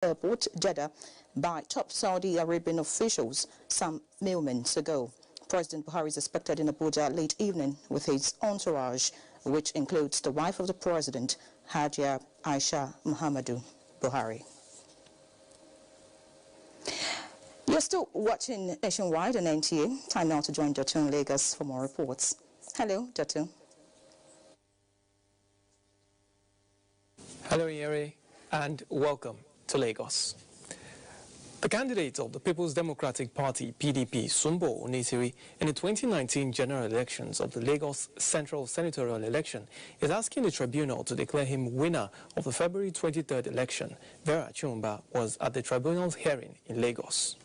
airport, Jeddah, by top Saudi Arabian officials some moments ago. President Buhari is expected in Abuja late evening with his entourage, which includes the wife of the president, Hajia Aisha Muhammadu Buhari. You're still watching Nationwide on NTA. Time now to join Dr. in Lagos for more reports. Hello, Dr. Hello, Yeri, and welcome to Lagos. The candidate of the People's Democratic Party, PDP, Sumbo Onitiri, in the 2019 general elections of the Lagos Central Senatorial election, is asking the tribunal to declare him winner of the February 23rd election. Vera Chumba was at the tribunal's hearing in Lagos.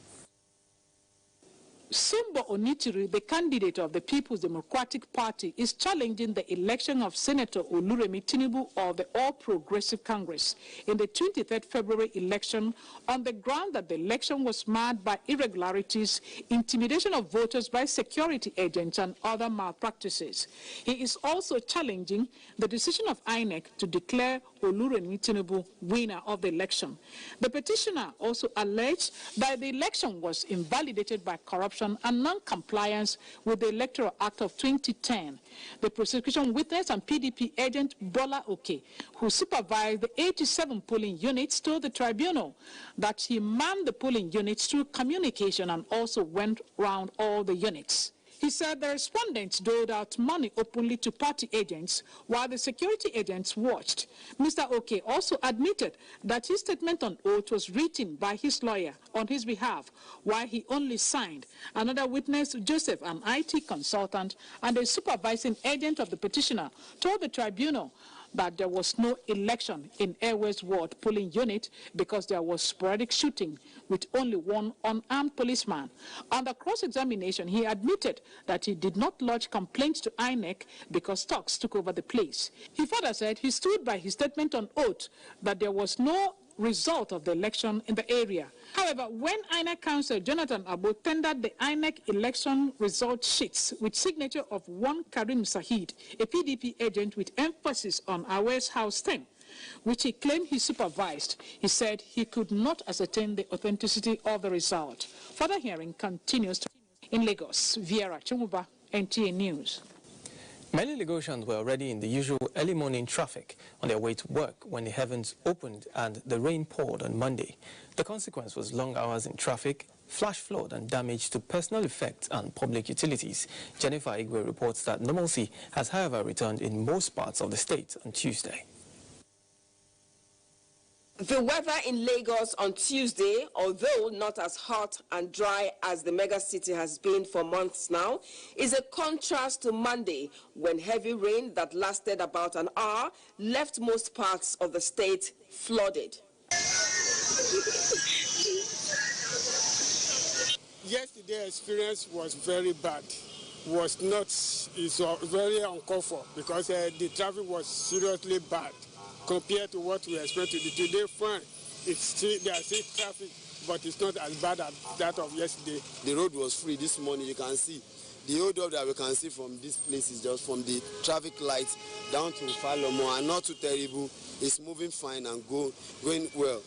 Sumbo Onitiri, the candidate of the People's Democratic Party, is challenging the election of Senator Oluremi Tinubu of the All Progressive Congress in the 23rd February election on the ground that the election was marred by irregularities, intimidation of voters by security agents, and other malpractices. He is also challenging the decision of INEC to declare Oluremi Tinubu winner of the election. The petitioner also alleged that the election was invalidated by corruption and non-compliance with the Electoral Act of 2010. The prosecution witness and PDP agent Bola Oke, who supervised the 87 polling units, told the tribunal that he manned the polling units through communication and also went round all the units. He said the respondents doled out money openly to party agents while the security agents watched. Mr. Oke also admitted that his statement on oath was written by his lawyer on his behalf, while he only signed. Another witness, Joseph, an IT consultant and a supervising agent of the petitioner, told the tribunal that there was no election in Airways Ward polling unit because there was sporadic shooting with only one unarmed policeman. On the cross-examination, he admitted that he did not lodge complaints to INEC because thugs took over the place. He further said he stood by his statement on oath that there was no result of the election in the area. However, when INEC counsel Jonathan Abo tendered the INEC election result sheets with signature of one Karim Sahid, a PDP agent with emphasis on Aware's house thing, which he claimed he supervised, he said he could not ascertain the authenticity of the result. Further hearing continues in Lagos. Viera Chumuba, NTA News. Many Lagosians were already in the usual early morning traffic on their way to work when the heavens opened and the rain poured on Monday. The consequence was long hours in traffic, flash flood and damage to personal effects and public utilities. Jennifer Igwe reports that normalcy has however returned in most parts of the state on Tuesday. The weather in Lagos on Tuesday, although not as hot and dry as the megacity has been for months now, is a contrast to Monday, when heavy rain that lasted about an hour left most parts of the state flooded. Yesterday's experience was very bad. It's very uncomfortable because the traffic was seriously bad. Compared to what we expected today, fine. There's still traffic, but it's not as bad as that of yesterday. The road was free this morning. You can see the hold up that we can see from this place is just from the traffic lights down to Falomo, and not too terrible. It's moving fine and going well.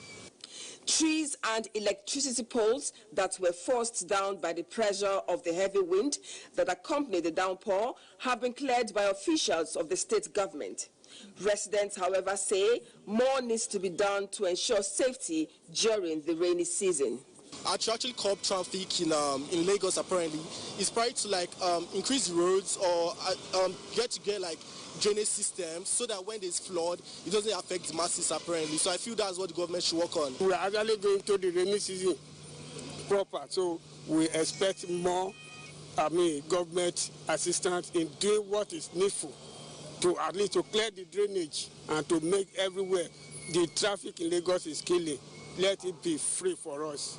Trees and electricity poles that were forced down by the pressure of the heavy wind that accompanied the downpour have been cleared by officials of the state government. Residents, however, say more needs to be done to ensure safety during the rainy season. To actually curb traffic in Lagos, apparently, is probably to increase roads or get drainage systems so that when there's flood, it doesn't affect the masses, apparently. So I feel that's what the government should work on. We are actually going to the rainy season proper, so we expect more government assistance in doing what is needful to at least to clear the drainage and to make everywhere the traffic in Lagos is killing. Let it be free for us.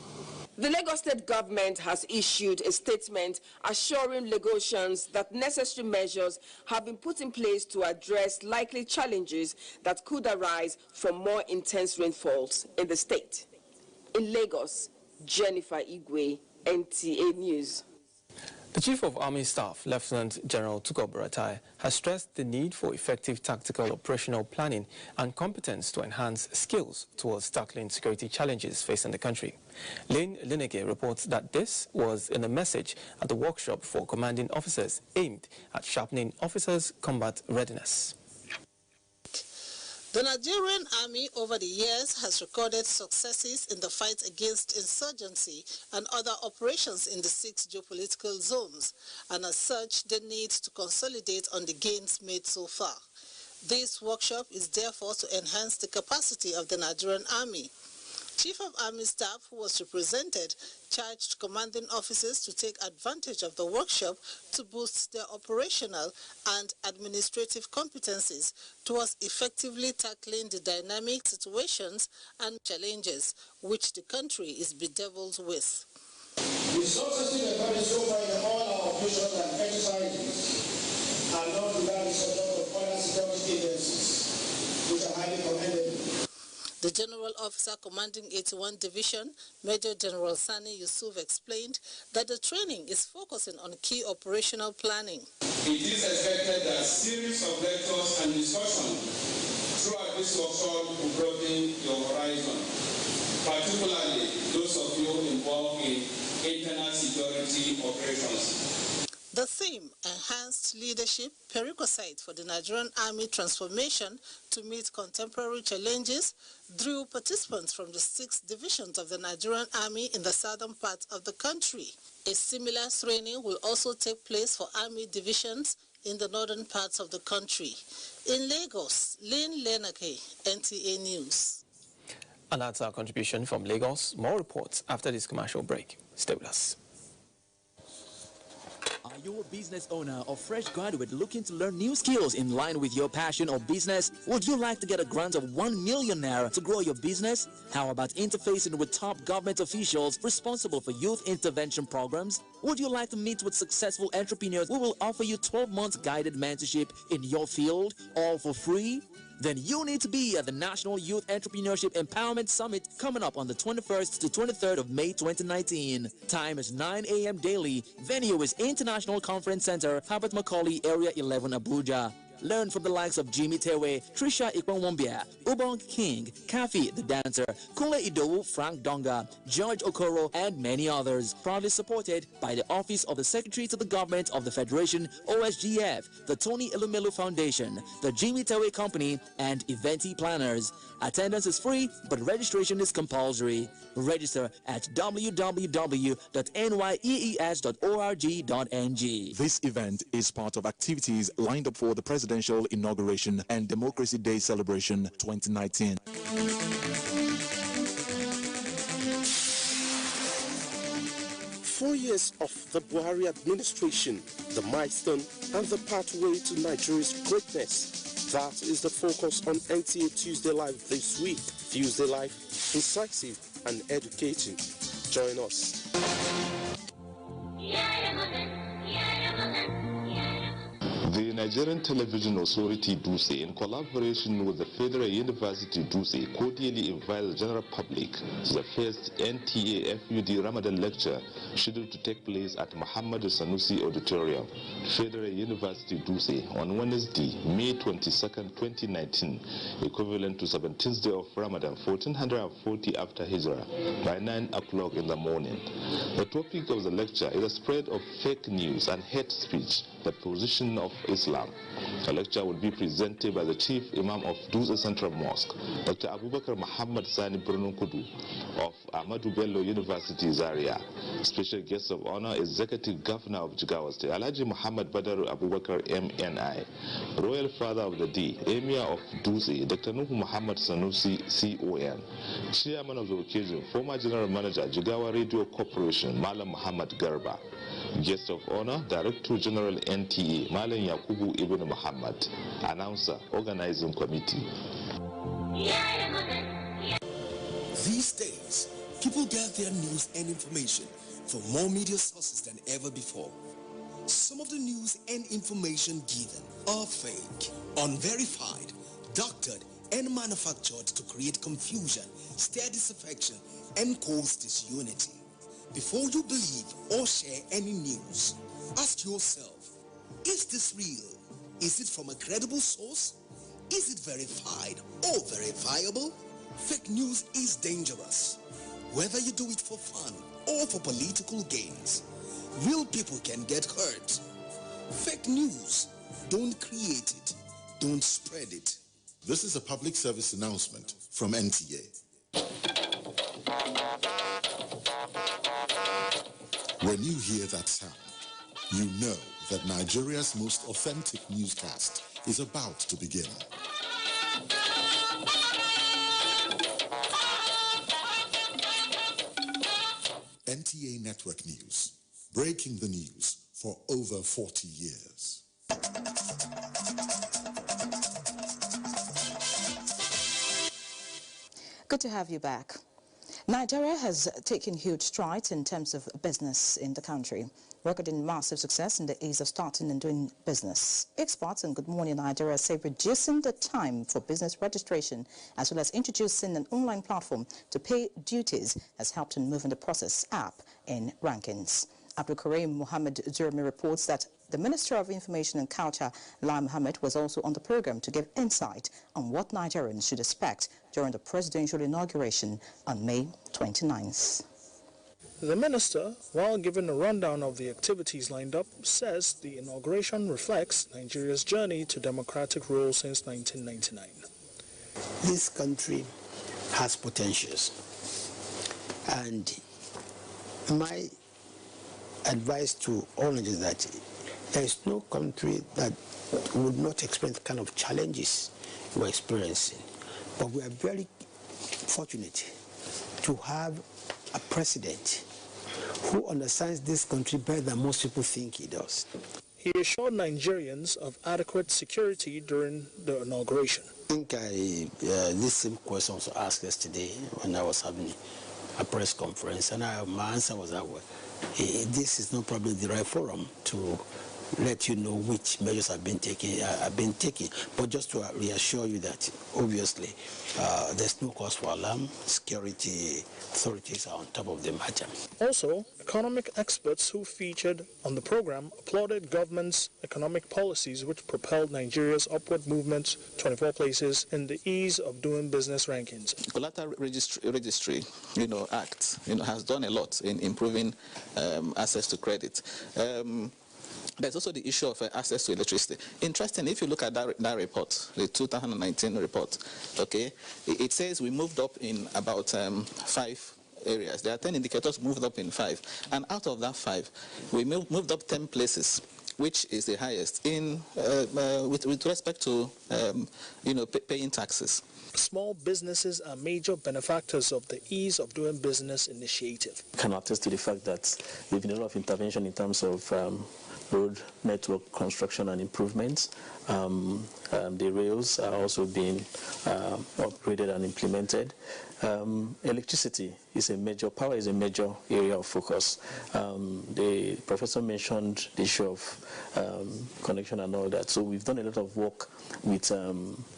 The Lagos state government has issued a statement assuring Lagosians that necessary measures have been put in place to address likely challenges that could arise from more intense rainfalls in the state. In Lagos, Jennifer Igwe, NTA News. The Chief of Army Staff, Lieutenant General Tukur Buratai, has stressed the need for effective tactical operational planning and competence to enhance skills towards tackling security challenges facing the country. Lane Lineke reports that this was in a message at the workshop for commanding officers aimed at sharpening officers' combat readiness. The Nigerian Army over the years has recorded successes in the fight against insurgency and other operations in the 6 geopolitical zones, and as such, they need to consolidate on the gains made so far. This workshop is therefore to enhance the capacity of the Nigerian Army. Chief of Army Staff, who was represented, charged commanding officers to take advantage of the workshop to boost their operational and administrative competencies towards effectively tackling the dynamic situations and challenges which the country is bedeviled with. The successive efforts so far in all our operations and exercises are not without the support of other security agencies, which are highly commendable. The General Officer commanding 81 Division, Major General Sani Yusuf, explained that the training is focusing on key operational planning. It is expected that a series of lectures and discussions throughout this workshop will broaden your horizon, particularly those of you involved in internal security operations. The theme, Enhanced Leadership, prerequisite for the Nigerian Army transformation to meet contemporary challenges, drew participants from the 6 divisions of the Nigerian Army in the southern part of the country. A similar training will also take place for Army divisions in the northern parts of the country. In Lagos, Lynn Lenake, NTA News. And that's our contribution from Lagos. More reports after this commercial break. Stay with us. Are you a business owner or fresh graduate looking to learn new skills in line with your passion or business? Would you like to get a grant of 1 million naira to grow your business? How about interfacing with top government officials responsible for youth intervention programs? Would you like to meet with successful entrepreneurs who will offer you 12 months guided mentorship in your field, all for free? Then you need to be at the National Youth Entrepreneurship Empowerment Summit coming up on the 21st to 23rd of May 2019. Time is 9 a.m. daily. Venue is International Conference Center, Herbert Macaulay, Area 11, Abuja. Learn from the likes of Jimmy Tewe, Trisha Ikwanwombia, Ubong King, Kafi the Dancer, Kule Idowu, Frank Donga, George Okoro, and many others. Proudly supported by the Office of the Secretary to the Government of the Federation, OSGF, the Tony Elumelu Foundation, the Jimmy Tewe Company, and Eventi Planners. Attendance is free, but registration is compulsory. Register at www.nyees.org.ng. This event is part of activities lined up for the Presidential Inauguration and Democracy Day Celebration 2019. 4 years of the Buhari administration, the milestone and the pathway to Nigeria's greatness. That is the focus on NTA Tuesday Live this week. Tuesday Live, incisive and educating. Join us. The Nigerian Television Authority (DUSE), in collaboration with the Federal University (DUSE), cordially invites the general public to the first NTA FUD Ramadan lecture scheduled to take place at Muhammadu Sanusi Auditorium, Federal University (DUSE), on Wednesday, May 22nd, 2019, equivalent to 17th day of Ramadan, 1440 after Hijrah, by 9 o'clock in the morning. The topic of the lecture is the spread of fake news and hate speech, the position of Islam. The lecture will be presented by the Chief Imam of DUSE Central Mosque, Dr. Abubakar Muhammad Sani Brununkudu of Ahmadu Bello University, Zaria. Special guest of honor, Executive Governor of Jigawa State, Alhaji Muhammad Badaru Abubakar MNI, Royal Father of the Day, Emir of DUSE, Dr. Nuhu Muhammad Sanusi CON, Chairman of the occasion, former General Manager, Jigawa Radio Corporation, Malam Muhammad Garba. Guest of honor, Director General NTA, Malam Yakubu Ibn Muhammad. Announcer, Organizing Committee. These days, people get their news and information from more media sources than ever before. Some of the news and information given are fake, unverified, doctored, and manufactured to create confusion, stir disaffection, and cause disunity. Before you believe or share any news, Ask yourself, is this real? Is it from a credible source? Is it verified or verifiable? Fake news is dangerous. Whether you do it for fun or for political gains, real people can get hurt. Fake news, don't create it, don't spread it. This is a public service announcement from NTA. When you hear that sound, you know that Nigeria's most authentic newscast is about to begin. NTA Network News, breaking the news for over 40 years. Good to have you back. Nigeria has taken huge strides in terms of business in the country, recording massive success in the ease of starting and doing business. Experts in Good Morning Nigeria say reducing the time for business registration as well as introducing an online platform to pay duties has helped in moving the process up in rankings. Abdul Karim Mohammed Zurmi reports that the Minister of Information and Culture, Lai Mohammed, was also on the program to give insight on what Nigerians should expect during the presidential inauguration on May 29th. The minister, while giving a rundown of the activities lined up, says the inauguration reflects Nigeria's journey to democratic rule since 1999. This country has potentials, and my advice to all Nigerians is that there is no country that would not experience the kind of challenges we're experiencing. But we are very fortunate to have a president who understands this country better than most people think he does. He assured Nigerians of adequate security during the inauguration. I think this same question was asked yesterday when I was having a press conference, and my answer was that this is not probably the right forum to let you know which measures have been taken. But just to reassure you that obviously there's no cause for alarm. Security authorities are on top of the matter. Also, economic experts who featured on the program applauded government's economic policies which propelled Nigeria's upward movement 24 places in the ease of doing business rankings. Collateral Registry, Act, has done a lot in improving access to credit. There's also the issue of access to electricity. Interesting, if you look at that report, the 2019 report, okay, it says we moved up in about 5 areas. There are 10 indicators moved up in 5. And out of that 5, we moved up 10 places, which is the highest in with respect to, paying taxes. Small businesses are major benefactors of the Ease of Doing Business initiative. I can attest to the fact that there's been a lot of intervention in terms of road network construction and improvements. The rails are also being upgraded and implemented. Electricity is a major, power is a major area of focus. The professor mentioned the issue of connection and all that. So we've done a lot of work with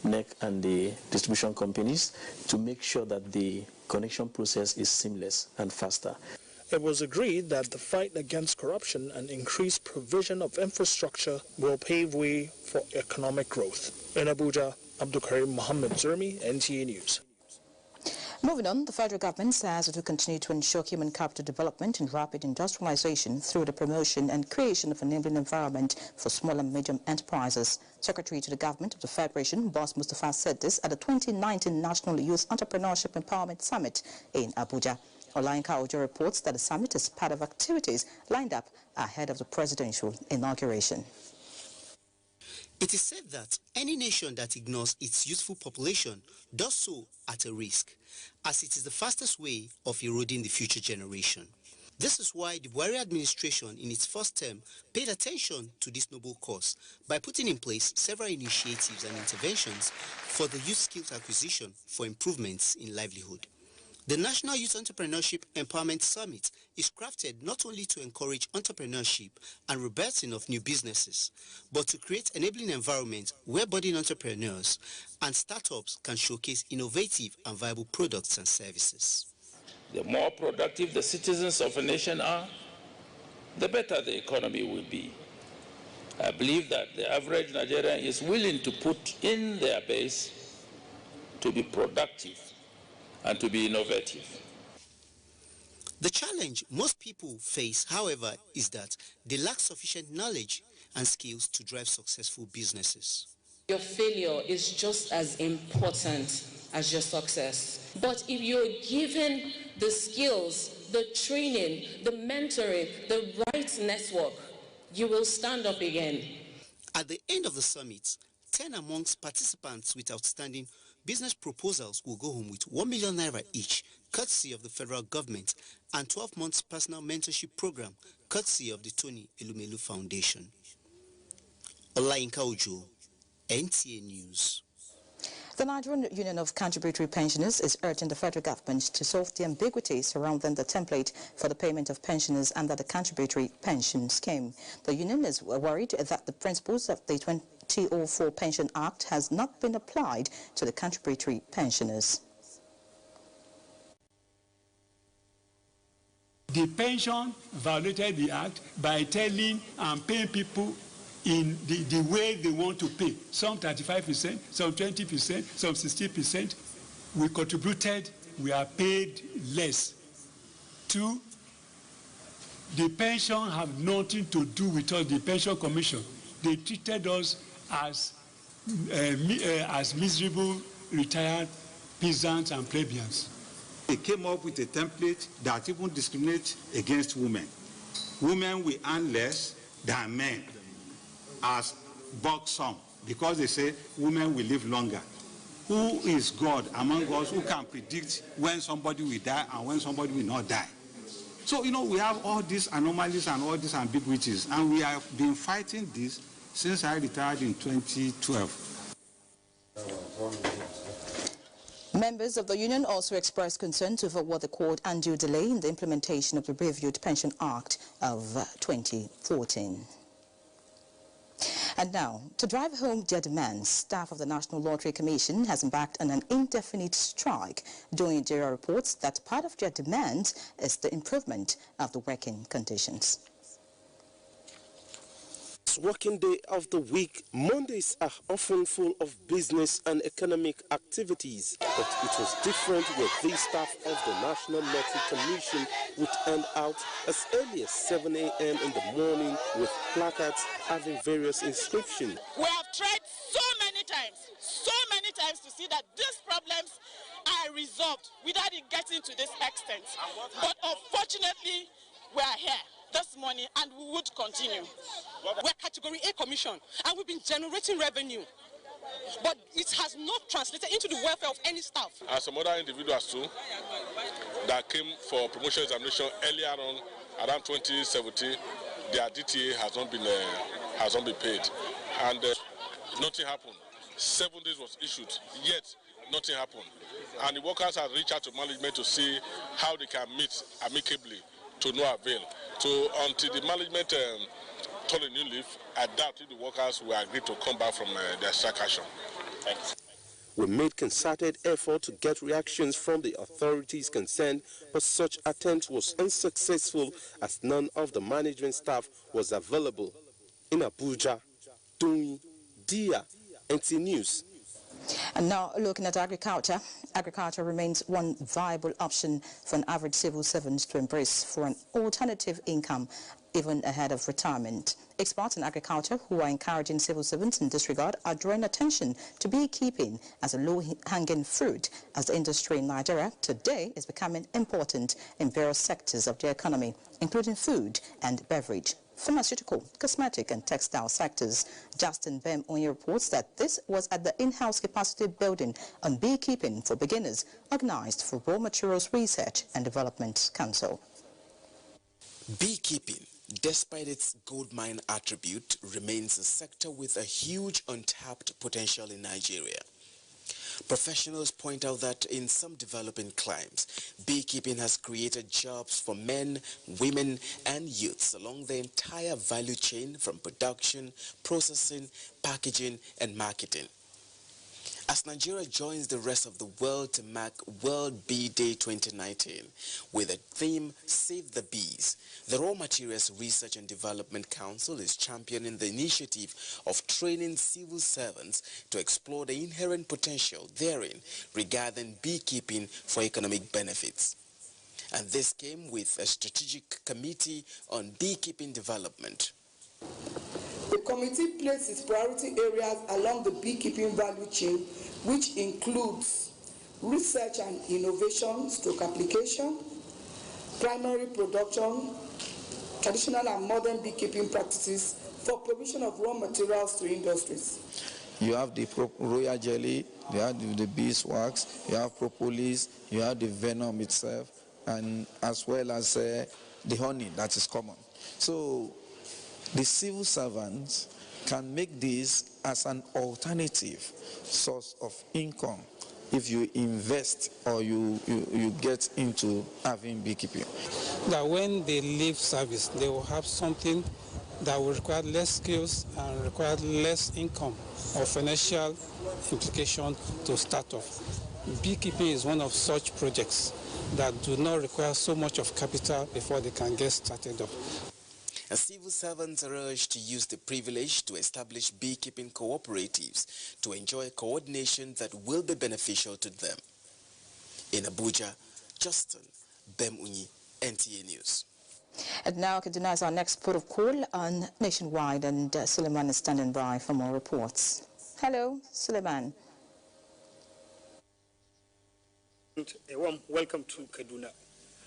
NEC and the distribution companies to make sure that the connection process is seamless and faster. It was agreed that the fight against corruption and increased provision of infrastructure will pave way for economic growth. In Abuja, Abdul Karim Mohammed Zurmi, NTA News. Moving on, the federal government says it will continue to ensure human capital development and rapid industrialization through the promotion and creation of an enabling environment for small and medium enterprises. Secretary to the Government of the Federation, Boss Mustafa, said this at the 2019 National Youth Entrepreneurship Empowerment Summit in Abuja. Olayinka Ojo reports that the summit is part of activities lined up ahead of the presidential inauguration. It is said that any nation that ignores its youthful population does so at a risk, as it is the fastest way of eroding the future generation. This is why the Buhari administration in its first term paid attention to this noble cause by putting in place several initiatives and interventions for the youth skills acquisition for improvements in livelihood. The National Youth Entrepreneurship Empowerment Summit is crafted not only to encourage entrepreneurship and rebirthing of new businesses, but to create enabling environment where budding entrepreneurs and startups can showcase innovative and viable products and services. The more productive the citizens of a nation are, the better the economy will be. I believe that the average Nigerian is willing to put in their base to be productive and to be innovative. The challenge most people face, however, is that they lack sufficient knowledge and skills to drive successful businesses. Your failure is just as important as your success. But if you're given the skills, the training, the mentoring, the right network, you will stand up again. At the end of the summit, 10 amongst participants with outstanding business proposals will go home with 1 million naira each, courtesy of the federal government, and 12 months personal mentorship program, courtesy of the Tony Elumelu Foundation. Olayinka Ojo, NTA News. The Nigerian Union of Contributory Pensioners is urging the federal government to solve the ambiguity surrounding the template for the payment of pensioners under the contributory pension scheme. The union is worried that the principles of the 2004 Pension Act has not been applied to the contributory pensioners. The pension violated the act by telling and paying people in the way they want to pay. Some 35%, some 20%, some 60%. We contributed, we are paid less. 2, the pension have nothing to do with us, the pension commission. They treated us as miserable retired peasants and plebeians. They came up with a template that even discriminates against women. Women will earn less than men as bulk sum because they say women will live longer. Who is God among us who can predict when somebody will die and when somebody will not die? So, we have all these anomalies and all these ambiguities, and we have been fighting this since I retired in 2012. Members of the union also expressed concerns over what they called undue delay in the implementation of the reviewed Pension Act of 2014. And now, to drive home their demands, staff of the National Lottery Commission has embarked on an indefinite strike. During Nigeria reports that part of their demands is the improvement of the working conditions. Working day of the week, Mondays are often full of business and economic activities, but it was different with the staff of the National Lottery Commission, which turned out as early as 7 a.m. in the morning with placards having various inscriptions. We have tried so many times to see that these problems are resolved without it getting to this extent. But unfortunately, we are here this morning and we would continue. We're Category A Commission and we've been generating revenue, but it has not translated into the welfare of any staff. And some other individuals too that came for promotion examination earlier on, around 2017, their DTA has not been paid, and nothing happened. 7 days was issued, yet nothing happened. And the workers have reached out to management to see how they can meet amicably, to no avail. So until the management told a new leaf, I doubt if the workers will agree to come back from their strike action. Thanks. We made concerted effort to get reactions from the authorities concerned, but such attempt was unsuccessful as none of the management staff was available. In Abuja, Tumi, Dia, NT News. And now looking at agriculture. Agriculture remains one viable option for an average civil servant to embrace for an alternative income even ahead of retirement. Experts in agriculture who are encouraging civil servants in this regard are drawing attention to beekeeping as a low-hanging fruit, as the industry in Nigeria today is becoming important in various sectors of the economy, including food and beverage, pharmaceutical, cosmetic and textile sectors. Justin Bem only reports that this was at the in-house capacity building on beekeeping for beginners organized for Raw Materials Research and Development Council. Beekeeping, despite its gold mine attribute, remains a sector with a huge untapped potential in Nigeria. Professionals point out that in some developing climes, beekeeping has created jobs for men, women, and youths along the entire value chain from production, processing, packaging, and marketing. As Nigeria joins the rest of the world to mark World Bee Day 2019 with the theme Save the Bees, the Raw Materials Research and Development Council is championing the initiative of training civil servants to explore the inherent potential therein regarding beekeeping for economic benefits. And this came with a strategic committee on beekeeping development. The committee placed its priority areas along the beekeeping value chain, which includes research and innovation / application, primary production, traditional and modern beekeeping practices for provision of raw materials to industries. You have the royal jelly, you have the beeswax, you have propolis, you have the venom itself, and as well as the honey that is common. So the civil servants can make this as an alternative source of income if you invest or you get into having beekeeping. That when they leave service, they will have something that will require less skills and require less income or financial implication to start off. Beekeeping is one of such projects that do not require so much of capital before they can get started up. Civil servants are urged to use the privilege to establish beekeeping cooperatives to enjoy coordination that will be beneficial to them. In Abuja, Justin Bemunyi, NTA News. And now Kaduna is our next port of call on Nationwide, and Suleiman is standing by for more reports. Hello, Suleiman. A warm welcome to Kaduna.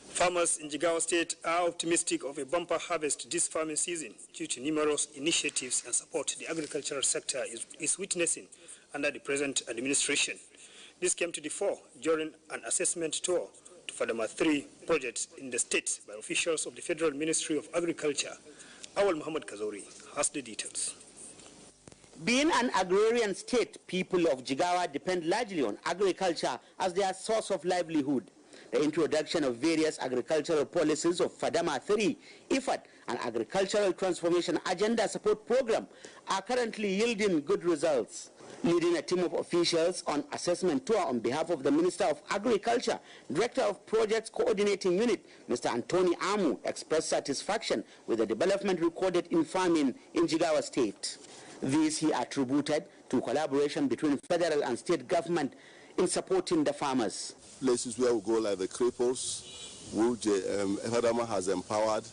Farmers in Jigawa State are optimistic of a bumper harvest this farming season due to numerous initiatives and support the agricultural sector is witnessing under the present administration. This came to the fore during an assessment tour to Fadama 3 projects in the state by officials of the Federal Ministry of Agriculture. Awal Muhammad Kazori has the details. Being an agrarian state, people of Jigawa depend largely on agriculture as their source of livelihood. The introduction of various agricultural policies of Fadama 3, IFAD, and Agricultural Transformation Agenda Support Program are currently yielding good results. Leading a team of officials on assessment tour on behalf of the Minister of Agriculture, Director of Projects Coordinating Unit, Mr. Anthony Amu, expressed satisfaction with the development recorded in farming in Jigawa State. This he attributed to collaboration between federal and state government in supporting the farmers. Places where we go, like the cripples, which Fadama has empowered,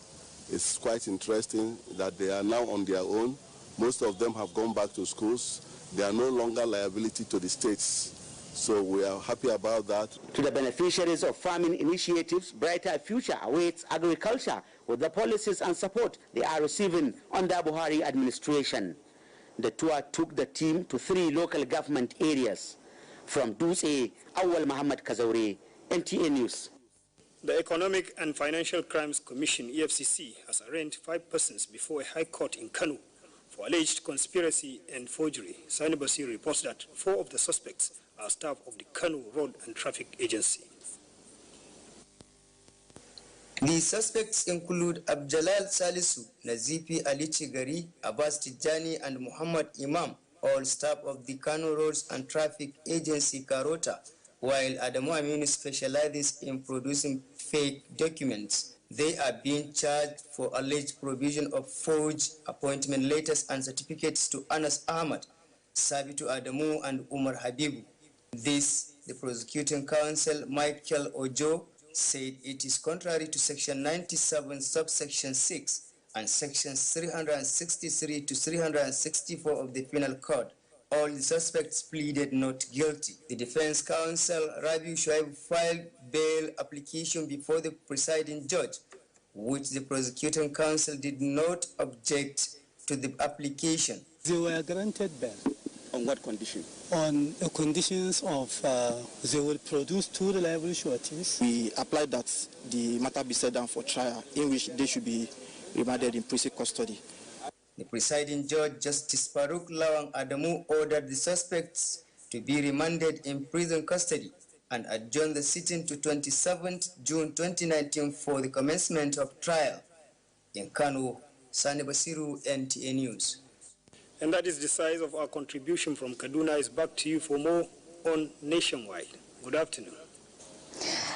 it's quite interesting that they are now on their own. Most of them have gone back to schools. They are no longer liability to the states. So we are happy about that. To the beneficiaries of farming initiatives, brighter future awaits agriculture with the policies and support they are receiving under Buhari administration. The tour took the team to 3 local government areas. From Duse, Awal Muhammad Kazauri, NTA News. The Economic and Financial Crimes Commission, EFCC, has arraigned 5 persons before a high court in Kano for alleged conspiracy and forgery. Sani Basir reports that 4 of the suspects are staff of the Kano Road and Traffic Agency. The suspects include Abjalal Salisu, Nazifi Ali Chigari, Abbas Tijani, and Muhammad Imam, all staff of the Kano Roads and Traffic Agency Karota, while Adamu Aminu specializes in producing fake documents. They are being charged for alleged provision of forged appointment letters and certificates to Anas Ahmad, Sabitu Adamu, and Umar Habibu. This, the prosecuting counsel, Michael Ojo, said it is contrary to Section 97, subsection 6, and sections 363 to 364 of the Penal Code. All the suspects pleaded not guilty. The defense counsel, Rabiu Shoaib, filed bail application before the presiding judge, which the prosecuting counsel did not object to the application. They were granted bail. On what condition? On the conditions of they will produce 2 reliable sureties. We applied that the matter be set down for trial, in which they should be remanded in prison custody. The presiding judge, Justice Farooq Lawang Adamu, ordered the suspects to be remanded in prison custody and adjourned the sitting to 27th June 2019 for the commencement of trial. In Kano, Sani Basiru, NTA News. And that is the size of our contribution from Kaduna. Is back to you for more. on nationwide. Good afternoon.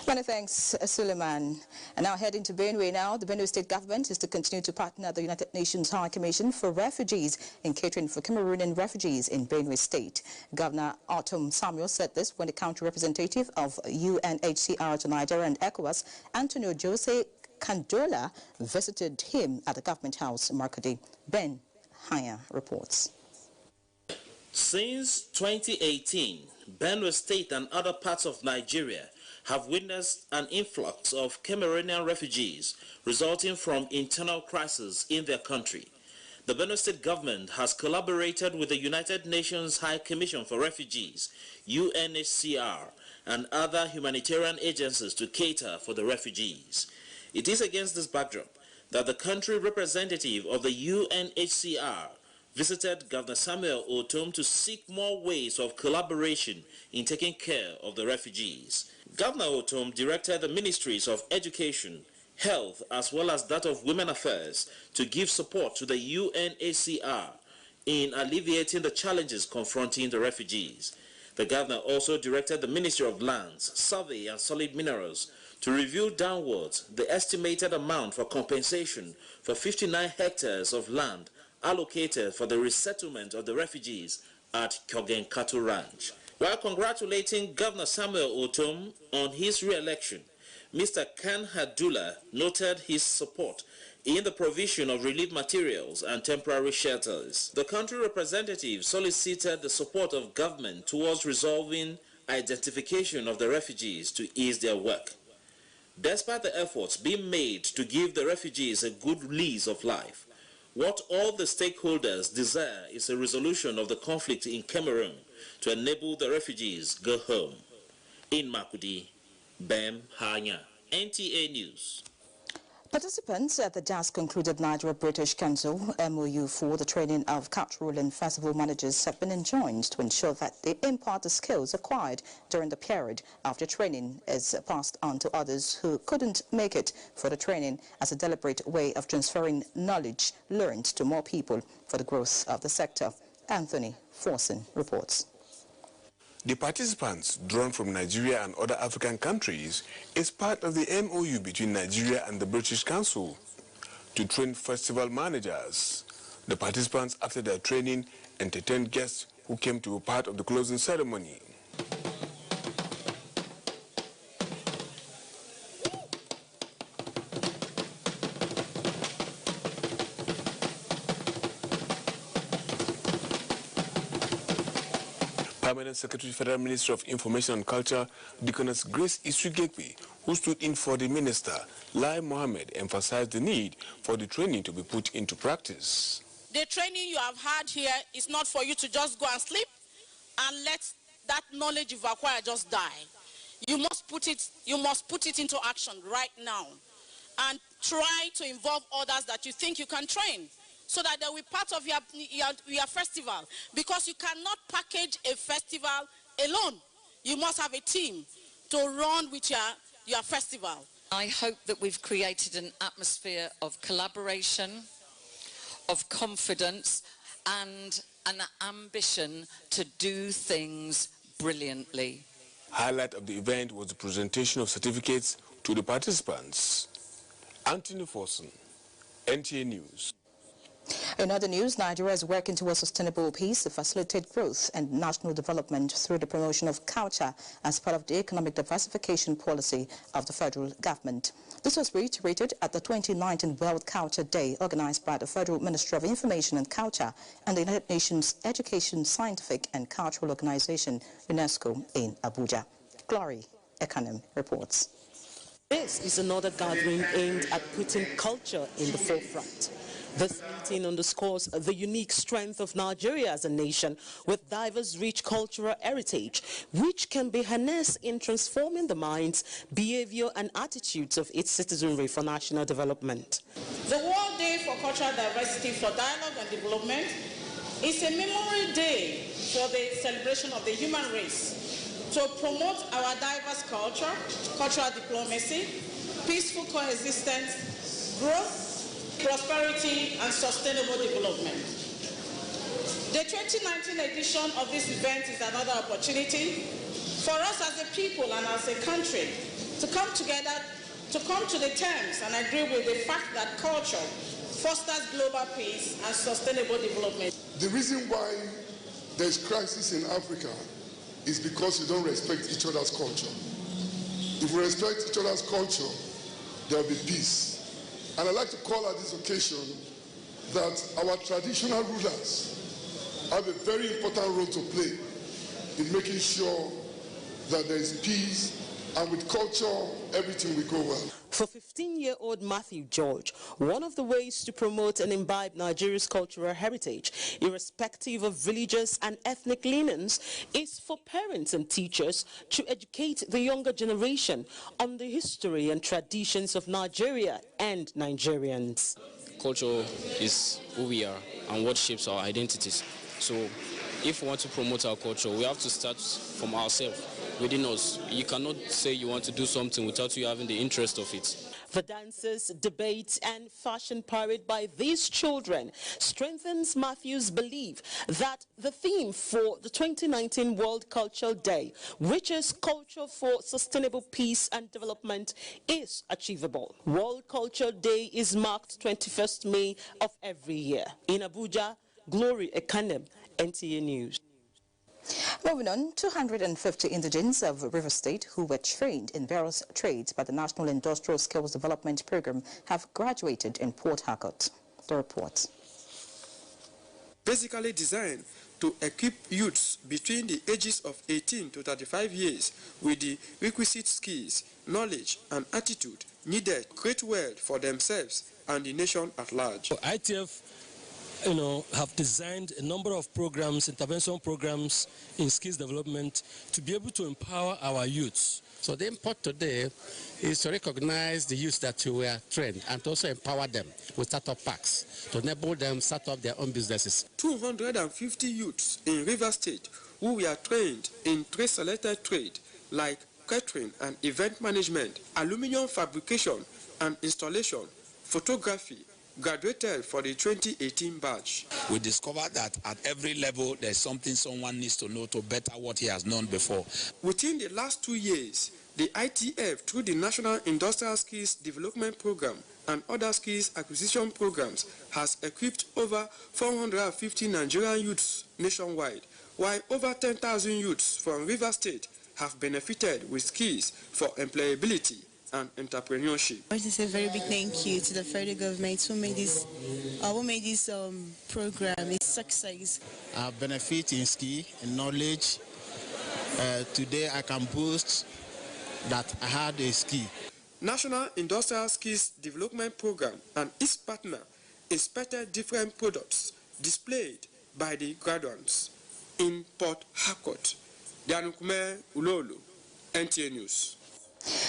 Many thanks, Suleiman. And now heading to Benue now. The Benue State government is to continue to partner the United Nations High Commission for Refugees in catering for Cameroonian refugees in Benue State. Governor Autumn Samuel said this when the country representative of UNHCR to Nigeria and ECOWAS, Antonio Jose Candola, visited him at the government house, Markadi. Ben Haya reports. Since 2018, Benue State and other parts of Nigeria have witnessed an influx of Cameroonian refugees resulting from internal crisis in their country. The Benue State government has collaborated with the United Nations High Commission for Refugees, UNHCR, and other humanitarian agencies to cater for the refugees. It is against this backdrop that the country representative of the UNHCR visited Governor Samuel Autumn to seek more ways of collaboration in taking care of the refugees. Governor Autumn directed the ministries of Education, Health, as well as that of Women Affairs to give support to the UNHCR in alleviating the challenges confronting the refugees. The governor also directed the Ministry of Lands, Survey and Solid Minerals to review downwards the estimated amount for compensation for 59 hectares of land allocated for the resettlement of the refugees at Kyogenkatu Ranch. While congratulating Governor Samuel Autumn on his re-election, Mr. Khan Hadula noted his support in the provision of relief materials and temporary shelters. The country representative solicited the support of government towards resolving identification of the refugees to ease their work. Despite the efforts being made to give the refugees a good lease of life, what all the stakeholders desire is a resolution of the conflict in Cameroon to enable the refugees go home. In Makudi, Bem Hanya, NTA News. Participants at the just concluded Nigeria-British Council MOU for the training of cultural and festival managers have been enjoined to ensure that they impart the skills acquired during the period after training is passed on to others who couldn't make it for the training as a deliberate way of transferring knowledge learned to more people for the growth of the sector. Anthony Forson reports. The participants, drawn from Nigeria and other African countries, is part of the MOU between Nigeria and the British Council to train festival managers. The participants, after their training, entertained guests who came to be part of the closing ceremony. Permanent Secretary, Federal Ministry of Information and Culture, Deaconess Grace Isugekwe, who stood in for the Minister, Lai Mohammed, emphasized the need for the training to be put into practice. The training you have had here is not for you to just go and sleep and let that knowledge you've acquired just die. You must put it into action right now and try to involve others that you think you can train, so that they will be part of your festival. Because you cannot package a festival alone. You must have a team to run with your festival. I hope that we've created an atmosphere of collaboration, of confidence, and an ambition to do things brilliantly. Highlight of the event was the presentation of certificates to the participants. Anthony Forson, NTA News. In other news, Nigeria is working towards sustainable peace to facilitate growth and national development through the promotion of culture as part of the economic diversification policy of the federal government. This was reiterated at the 2019 World Culture Day organized by the Federal Ministry of Information and Culture and the United Nations Education, Scientific and Cultural Organization, UNESCO, in Abuja. Glory Ekanem reports. This is another gathering aimed at putting culture in the forefront. This meeting underscores the unique strength of Nigeria as a nation with diverse, rich cultural heritage, which can be harnessed in transforming the minds, behavior and attitudes of its citizenry for national development. The World Day for Cultural Diversity for Dialogue and Development is a memorial day for the celebration of the human race to promote our diverse culture, cultural diplomacy, peaceful coexistence, growth, prosperity and sustainable development. The 2019 edition of this event is another opportunity for us as a people and as a country to come together, to come to the terms and agree with the fact that culture fosters global peace and sustainable development. The reason why there's crisis in Africa is because we don't respect each other's culture. If we respect each other's culture, there will be peace. And I'd like to call at this occasion that our traditional rulers have a very important role to play in making sure that there is peace, and with culture, everything will go well. For 15-year-old Matthew George, one of the ways to promote and imbibe Nigeria's cultural heritage, irrespective of religious and ethnic leanings, is for parents and teachers to educate the younger generation on the history and traditions of Nigeria and Nigerians. Culture is who we are and what shapes our identities. So if we want to promote our culture, we have to start from ourselves, within us. You cannot say you want to do something without you having the interest of it. The dances, debates, and fashion parade by these children strengthens Matthew's belief that the theme for the 2019 World Cultural Day, which is Culture for Sustainable Peace and Development, is achievable. World Cultural Day is marked 21st May of every year. In Abuja, Glory Ekanem, NTA News. Moving on, 250 indigents of River State who were trained in various trades by the National Industrial Skills Development Program have graduated in Port Harcourt. The report. Basically designed to equip youths between the ages of 18 to 35 years with the requisite skills, knowledge and attitude needed to create wealth for themselves and the nation at large. ITF have designed a number of programs, intervention programs in skills development to be able to empower our youths. So the import today is to recognize the youths that you were trained and to also empower them with startup packs to enable them start up their own businesses. 250 youths in River State who were trained in selected trade like catering and event management, aluminium fabrication and installation, photography, graduated for the 2018 batch. We discovered that at every level there's something someone needs to know to better what he has known before. Within the last 2 years, the ITF, through the National Industrial Skills Development Program and other skills acquisition programs, has equipped over 450 Nigerian youths nationwide, while over 10,000 youths from River State have benefited with skills for employability and entrepreneurship. I want to say a very big thank you to the federal government who made this program a success. I benefit in skill and knowledge. Today I can boast that I had a skill. National Industrial Skills Development Program and its partner inspected different products displayed by the graduates in Port Harcourt. Danukume Ulolu, NTA News.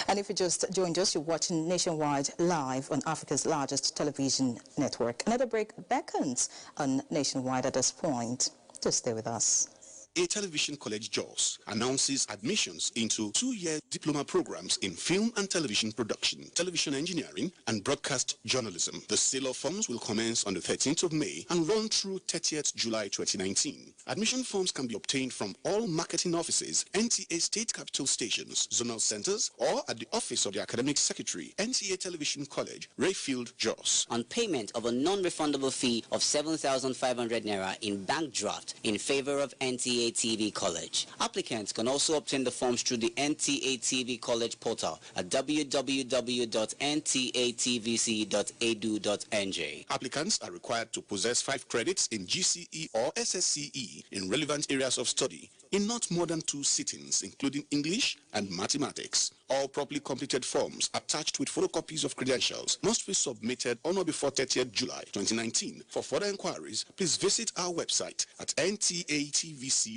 And if you just joined us, you're watching Nationwide live on Africa's largest television network. Another break beckons on Nationwide at this point. Just stay with us. A television college JOS announces admissions into 2-year diploma programs in film and television production, television engineering, and broadcast journalism. The sale of forms will commence on the 13th of May and run through 30th July 2019. Admission forms can be obtained from all marketing offices, NTA state capital stations, zonal centers, or at the office of the academic secretary, NTA Television College, Rayfield, JOS. On payment of a non-refundable fee of 7,500 naira in bank draft in favor of NTA TV College. Applicants can also obtain the forms through the NTA TV College portal at www.ntatvc.edu.nj. Applicants are required to possess 5 credits in GCE or SSCE in relevant areas of study in not more than 2 sittings, including English and mathematics. All properly completed forms attached with photocopies of credentials must be submitted on or before 30th July 2019. For further inquiries, please visit our website at ntatvc.com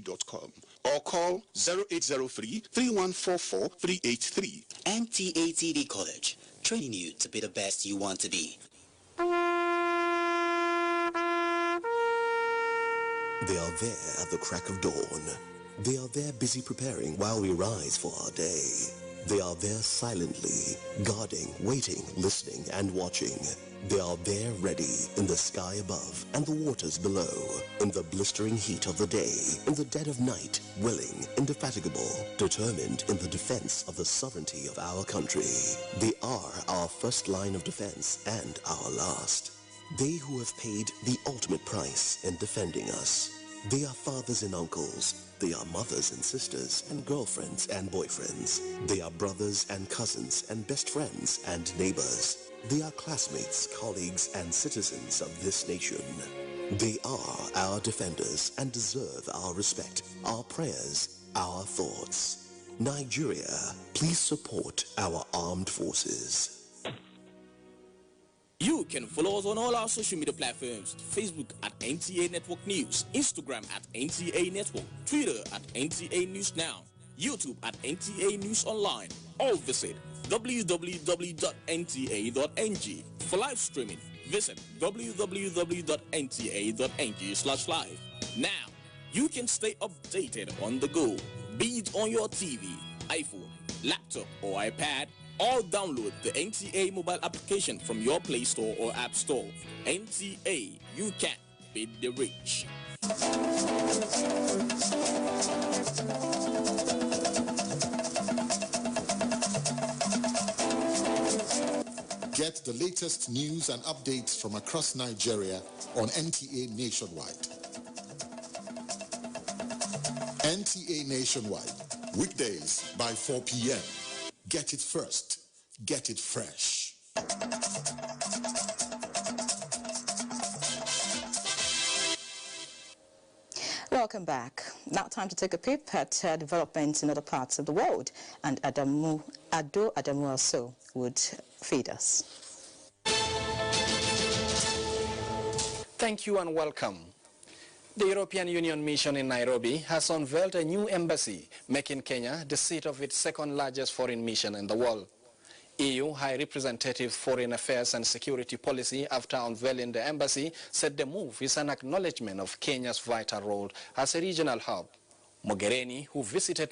or call 0803-3144-383. NTA TV College, training you to be the best you want to be. They are there at the crack of dawn. They are there busy preparing while we rise for our day. They are there silently, guarding, waiting, listening, and watching. They are there ready in the sky above and the waters below, in the blistering heat of the day, in the dead of night, willing, indefatigable, determined in the defense of the sovereignty of our country. They are our first line of defense and our last. They who have paid the ultimate price in defending us. They are fathers and uncles. They are mothers and sisters and girlfriends and boyfriends. They are brothers and cousins and best friends and neighbors. They are classmates, colleagues, and citizens of this nation. They are our defenders and deserve our respect, our prayers, our thoughts. Nigeria, please support our armed forces. You can follow us on all our social media platforms: Facebook at NTA Network News, Instagram at NTA Network, Twitter at NTA News Now, YouTube at NTA News Online, or visit www.nta.ng. For live streaming, visit www.nta.ng/live. Now, you can stay updated on the go, be it on your TV, iPhone, laptop, or iPad, or download the NTA mobile application from your Play Store or App Store. NTA, you can beat the rich. Get the latest news and updates from across Nigeria on NTA Nationwide. NTA Nationwide, weekdays by 4 p.m. Get it first. Get it fresh. Welcome back. Now time to take a peep at developments in other parts of the world, and Ado Adamu also would feed us. Thank you and welcome. The European Union mission in Nairobi has unveiled a new embassy, making Kenya the seat of its second largest foreign mission in the world. EU High Representative Foreign Affairs and Security Policy, after unveiling the embassy, said the move is an acknowledgement of Kenya's vital role as a regional hub. Mogherini, who visited